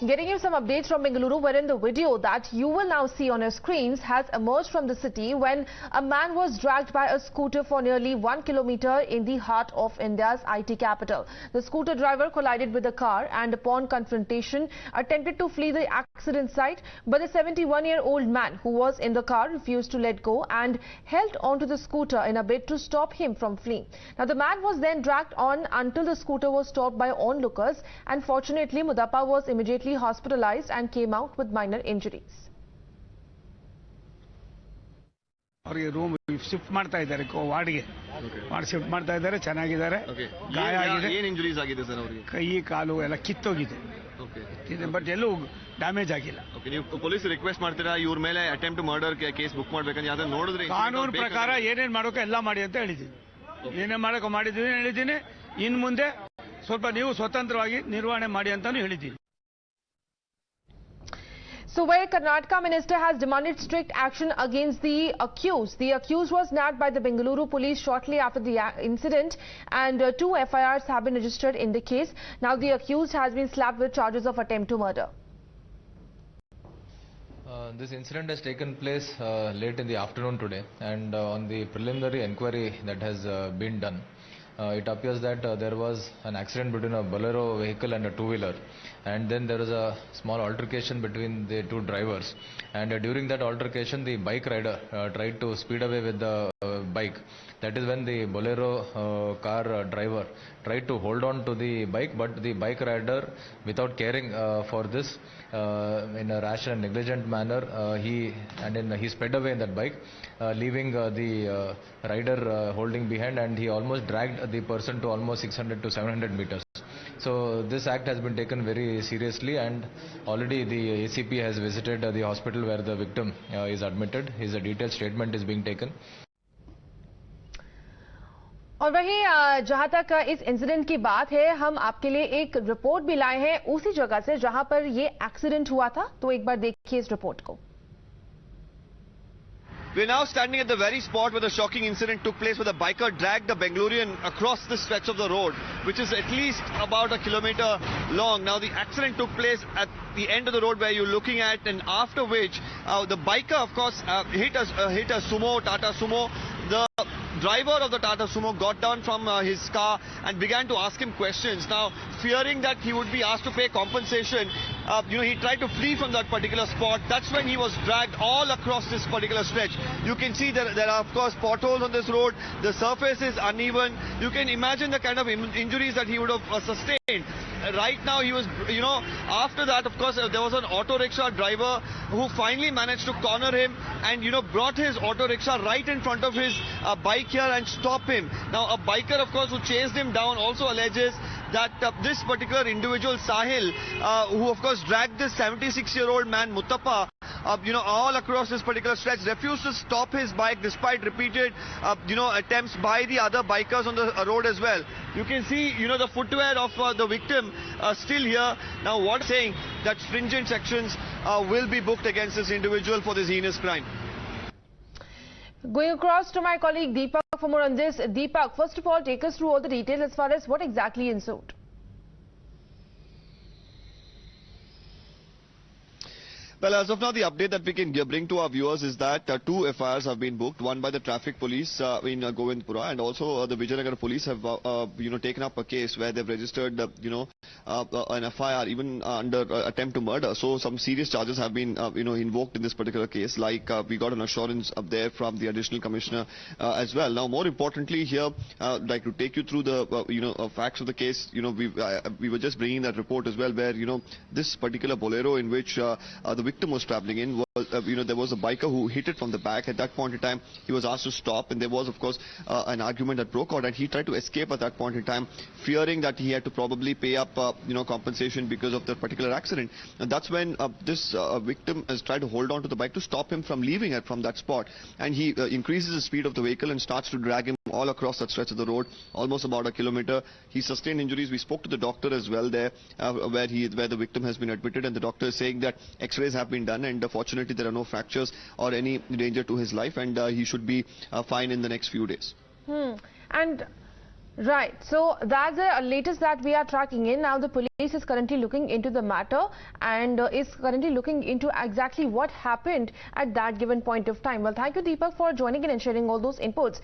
Getting you some updates from Bengaluru, wherein the video that you will now see on your screens has emerged from the city when a man was dragged by a scooter for nearly 1 kilometer in the heart of India's IT capital. The scooter driver collided with the car and upon confrontation attempted to flee the accident site, but the 71-year-old man who was in the car refused to let go and held onto the scooter in a bid to stop him from fleeing. Now the man was then dragged on until the scooter was stopped by onlookers, and fortunately Mudappa was immediately hospitalized and came out with minor injuries. ಅವರಿಗೆ room shift ಮಾಡ್ತಾ ಇದ್ದಾರೆ ವಾರ್ಡ್ಗೆ shift ಮಾಡ್ತಾ ಇದ್ದಾರೆ ಚೆನ್ನಾಗಿದ್ದಾರೆ ಗಾಯ ಆಗಿದೆ ಏನು injuries ಆಗಿದೆ ಸರ್ ಅವರಿಗೆ ಕೈ ಕಾಲು ಎಲ್ಲ ಕಿತ್ತೋಗಿದೆ ಬಟ್ ಎಲ್ಲೂ ಡ್ಯಾಮೇಜ್ ಆಗಿಲ್ಲ ನೀವು ಪೊಲೀಸ್ ರಿಕ್ವೆಸ್ಟ್ ಮಾಡ್ತೀರಾ ಇವ್ರ ಮೇಲೆ ಅಟೆಂಪ್ಟ್ ಮರ್ಡರ್ ಕೇಸ್ ಬುಕ್ ಮಾಡ್ಬೇಕಂತ ಯಾವ್ದಾದ್ರು ನೋಡಿದ್ರೆ ಕಾನೂನು ಪ್ರಕಾರ ಏನೇನು ಮಾಡೋಕೆ ಎಲ್ಲ ಮಾಡಿ ಅಂತ ಹೇಳಿದ್ದೀನಿ ಏನೇನು ಮಾಡೋಕೆ ಮಾಡಿದ್ದೀನಿ ಹೇಳಿದ್ದೀನಿ ಇನ್ನು ಮುಂದೆ ಸ್ವಲ್ಪ ನೀವು ಸ್ವತಂತ್ರವಾಗಿ ನಿರ್ವಹಣೆ ಮಾಡಿ ಅಂತಾನು ಹೇಳಿದ್ದೀನಿ. So where Karnataka minister has demanded strict action against the accused was nabbed by the Bengaluru police shortly after the incident, and 2 FIRs have been registered in the case. Now the accused has been slapped with charges of attempt to murder. This incident has taken place late in the afternoon today, and on the preliminary inquiry that has been done, it appears that there was an accident between a Bolero vehicle and a two-wheeler, and then there was a small altercation between the two drivers, and during that altercation the bike rider tried to speed away with the bike. That is when the Bolero car driver tried to hold on to the bike, but the bike rider, without caring for this, in a rash and negligent manner, he sped away in that bike, leaving the rider holding behind, and he almost dragged the person to almost 600 to 700 meters. So this act has been taken very seriously, and already the ACP has visited the hospital where the victim is admitted. His detailed statement is being taken. और वहीं जहां तक इस incident की बात है, हम आपके लिए एक रिपोर्ट भी लाए हैं उसी जगह से जहां पर ये एक्सीडेंट हुआ था, तो एक बार देखिए इस रिपोर्ट को. We're now standing at the very spot where the shocking incident took place, where the biker dragged the Bengalurian across the stretch of the road, which is at least about a kilometer long. Now the accident took place at the end of the road where you're looking at, and after which the biker, of course, hit a Sumo, Tata Sumo. The driver of the Tata Sumo got down from his car and began to ask him questions. Now, fearing that he would be asked to pay compensation, he tried to flee from that particular spot. That's when he was dragged all across this particular stretch. You can see that there are, of course, potholes on this road. The surface is uneven. You can imagine the kind of injuries that he would have sustained. Right now, he was, after that, of course, there was an auto rickshaw driver who finally managed to corner him and, brought his auto rickshaw right in front of his bike here and stop him. Now, a biker, of course, who chased him down also alleges that this particular individual, Sahil, who, of course, dragged this 76-year-old man, Mudappa, all across this particular stretch, refused to stop his bike despite repeated, attempts by the other bikers on the road as well. You can see, the footwear of the victim still here. Now, what's saying that stringent sections will be booked against this individual for this heinous crime. Going across to my colleague Deepak for more on this. Deepak, first of all, take us through all the details as far as what exactly ensued. Well, as of now, the update that we can bring to our viewers is that 2 FIRs have been booked. One by the traffic police in Govindpura, and also the Vijayanagar police have, taken up a case where they've registered, an FIR even under attempt to murder. So some serious charges have been, invoked in this particular case. Like we got an assurance up there from the additional commissioner as well. Now, more importantly here, like to take you through the, facts of the case. We were just bringing that report as well, where this particular Bolero in which the victim was traveling in was, there was a biker who hit it from the back. At that point in time, he was asked to stop, and there was, of course, an argument that broke out, and he tried to escape at that point in time, fearing that he had to probably pay up, compensation because of that particular accident. And that's when this victim has tried to hold on to the bike to stop him from leaving it from that spot, and he increases the speed of the vehicle and starts to drag him all across that stretch of the road, almost about a kilometer. He sustained injuries. We spoke to the doctor as well there, where the victim has been admitted, and the doctor is saying that X-rays have been done, and fortunately there are no fractures or any danger to his life, and he should be fine in the next few days. And Right. So that's the latest that we are tracking in. Now the police is currently looking into the matter and is currently looking into exactly what happened at that given point of time. Well, thank you, Deepak, for joining in and sharing all those inputs.